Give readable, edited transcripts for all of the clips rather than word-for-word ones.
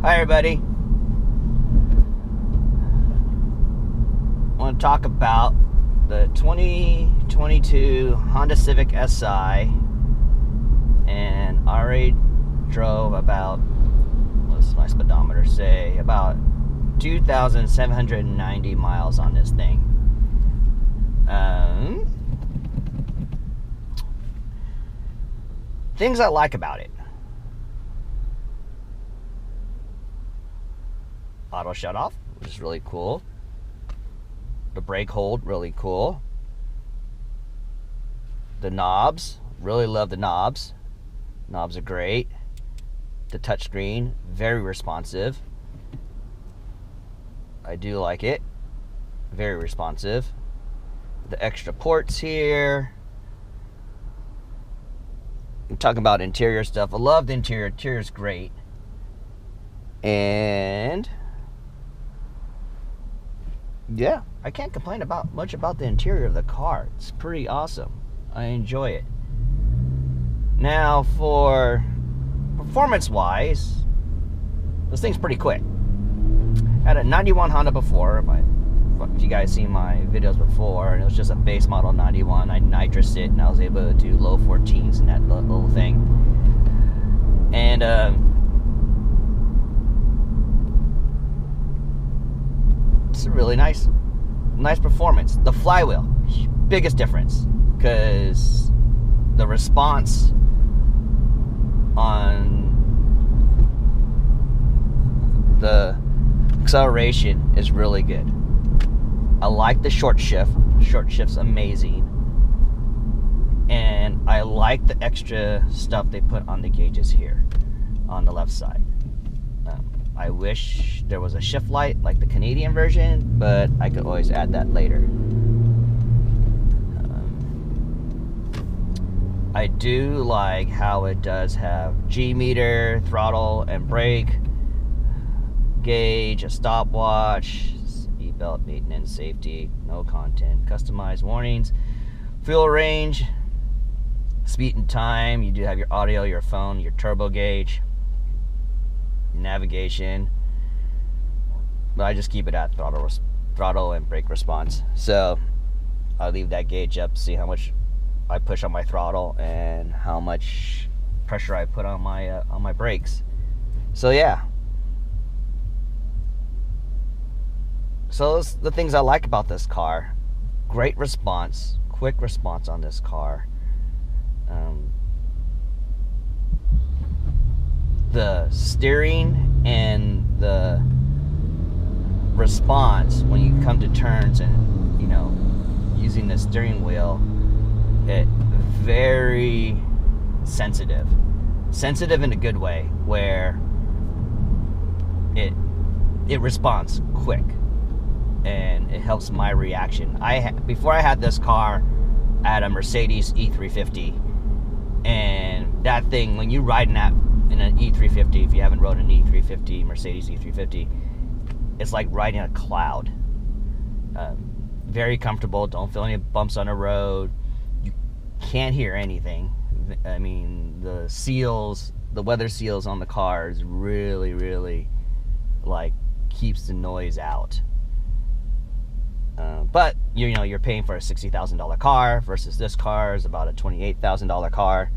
Hi everybody. I want to talk about the 2022 Honda Civic Si, and I already drove about, what's my speedometer say, about 2,790 miles on this thing. Things I like about it: auto shut off, which is really cool. The brake hold, really cool. The knobs, really love the knobs. Knobs are great. The touchscreen, very responsive. I do like it. Very responsive. The extra ports here. I'm talking about interior stuff. I love the interior. Interior's great. And yeah, I can't complain much about the interior of the car. It's pretty awesome. I enjoy it. Now, for performance-wise, this thing's pretty quick. I had a 91 Honda before. If you guys seen my videos before, and it was just a base model 91. I nitrous it, and I was able to do low 14s in that little thing. And it's a really nice performance. The flywheel, biggest difference, because the response on the acceleration is really good. I like the short shift. Short shift's amazing. And I like the extra stuff they put on the gauges here on the left side. I wish there was a shift light like the Canadian version, but I could always add that later. I do like how it does have G meter, throttle and brake, gauge, a stopwatch, belt, maintenance, safety, no content, customized warnings, fuel range, speed and time. You do have your audio, your phone, your turbo gauge, navigation, but I just keep it at throttle and brake response. So I'll leave that gauge up, see how much I push on my throttle and how much pressure I put on my brakes. So yeah. So those are the things I like about this car. Great response, quick response on this car. The steering and the response when you come to turns and, using the steering wheel, it very sensitive. Sensitive in a good way, where it responds quick. And it helps my reaction. Before I had this car, I had a Mercedes E350, and that thing, when you ride in an E350, if you haven't rode an E350, Mercedes E350, it's like riding a cloud. Very comfortable. Don't feel any bumps on the road. You can't hear anything. I mean, the weather seals on the car is really, really keeps the noise out. But you're paying for a $60,000 car versus this car is about a $28,000 car.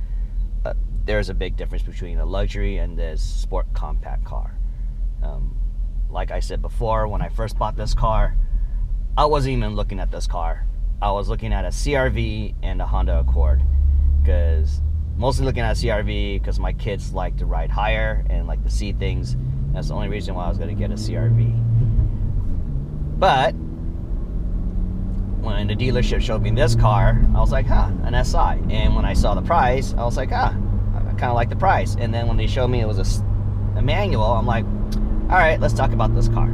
There's a big difference between a luxury and this sport compact car. Like I said before, when I first bought this car, I wasn't even looking at this car. I was looking at a CR-V and a Honda Accord, because mostly looking at a CR-V because my kids like to ride higher and like to see things. That's the only reason why I was going to get a CR-V. But when the dealership showed me this car, I was like, an SI. And when I saw the price, I was like, I kind of like the price. And then when they showed me it was a manual, I'm like, all right, let's talk about this car.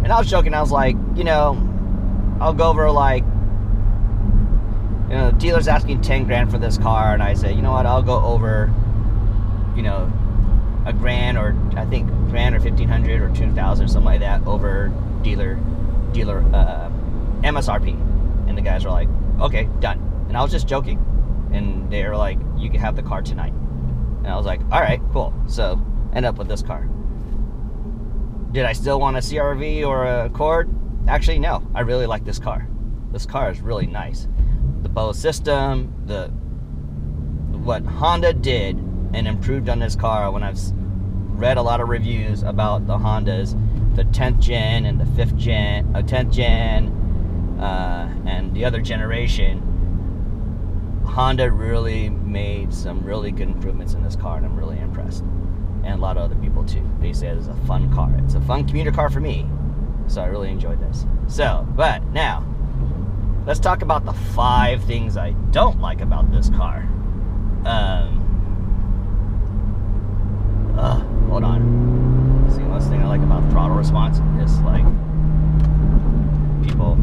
And I was joking. I was like, I'll go over dealer's asking 10 grand for this car. And I said, you know what, I'll go over, a grand, or I think grand or 1,500 or 2,000, something like that, over dealer MSRP. And the guys were like, okay, done. And I was just joking. And they were like, you can have the car tonight. And I was like, all right, cool. So end up with this car. Did I still want a CRV or a Accord? Actually, no. I really like this car. This car is really nice. The Bose system, what Honda did and improved on this car, when I've read a lot of reviews about the Hondas, the 10th gen and the 5th gen, 10th gen, and the other generation, Honda really made some really good improvements in this car, and I'm really impressed. And a lot of other people too. They say it's a fun car. It's a fun commuter car for me. So I really enjoyed this. So, but now, let's talk about the 5 things I don't like about this car. Hold on. See, one thing I like about throttle response is like people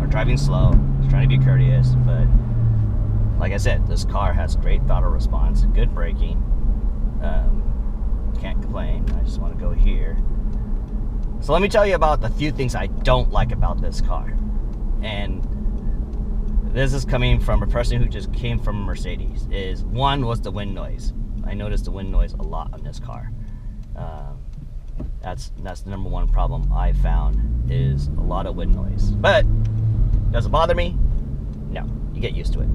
are driving slow, trying to be courteous, but like I said, this car has great throttle response, good braking. Can't complain. I just want to go here. So let me tell you about the few things I don't like about this car. And this is coming from a person who just came from a Mercedes. One was the wind noise. I noticed the wind noise a lot on this car. That's the number one problem I found, is a lot of wind noise. But does it bother me? No, you get used to it.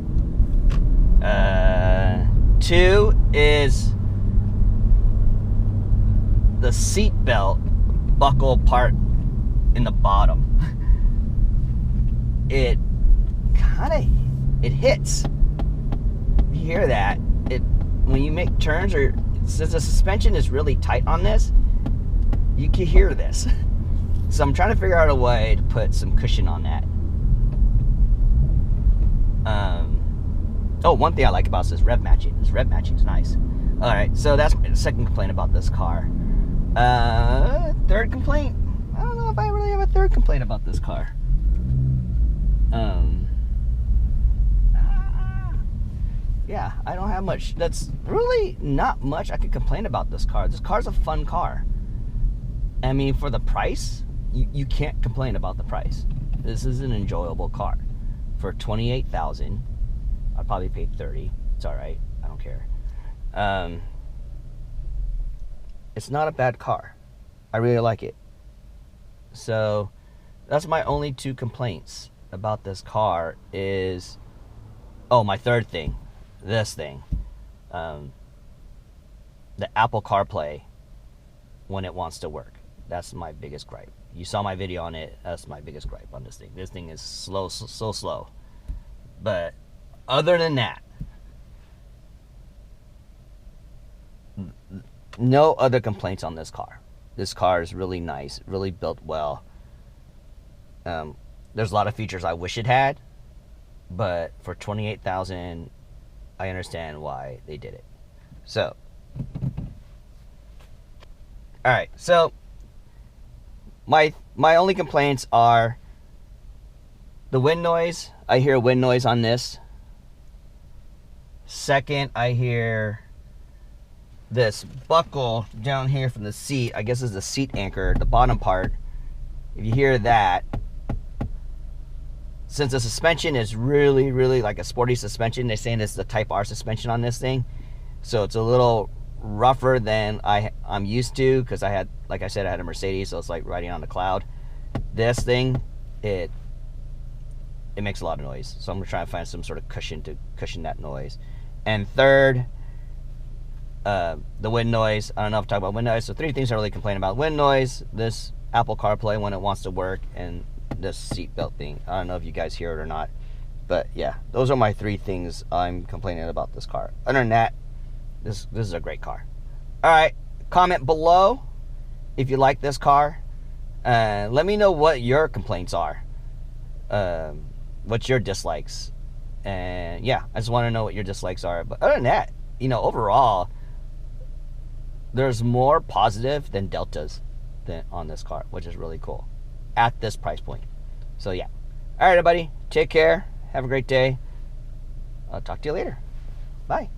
2 is the seat belt buckle part in the bottom. It hits. You hear that? When you make turns, or since the suspension is really tight on this, you can hear this. So I'm trying to figure out a way to put some cushion on that. One thing I like about this is rev matching. This rev matching is nice. All right, so that's my second complaint about this car. Third complaint, I don't know if I really have a third complaint about this car. Yeah, I don't have much. That's really not much I could complain about this car. This car's a fun car. I mean, for the price, you can't complain about the price. This is an enjoyable car. For $28,000, I'd probably pay $30,000. It's all right. I don't care. It's not a bad car. I really like it. So that's my only 2 complaints about this car. Is my third thing, this thing, the Apple CarPlay when it wants to work. That's my biggest gripe. You saw my video on it. That's my biggest gripe on this thing. This thing is slow, so slow. But other than that, no other complaints on this car. This car is really nice, really built well. There's a lot of features I wish it had, but for $28,000, I understand why they did it. So, all right. So my only complaints are the wind noise. I hear wind noise on this. Second, I hear this buckle down here from the seat. I guess is the seat anchor, the bottom part. If you hear that, since the suspension is really, really like a sporty suspension, they're saying it's the Type R suspension on this thing, so it's a little rougher than I'm used to, because I had, like I said, I had a Mercedes, so it's like riding on the cloud. This thing, it makes a lot of noise, so I'm gonna try and find some sort of cushion to cushion that noise. And third, the wind noise. I don't know if I talk about wind noise. So 3 things I really complain about: wind noise, this Apple CarPlay when it wants to work, and this seatbelt thing. I don't know if you guys hear it or not, but yeah, those are my 3 things I'm complaining about this car. Other than that, this is a great car. All right, comment below if you like this car. Let me know what your complaints are. What's your dislikes? And yeah, I just want to know what your dislikes are. But other than that, overall, there's more positive than deltas on this car, which is really cool at this price point. So yeah. All right, everybody, take care. Have a great day. I'll talk to you later. Bye.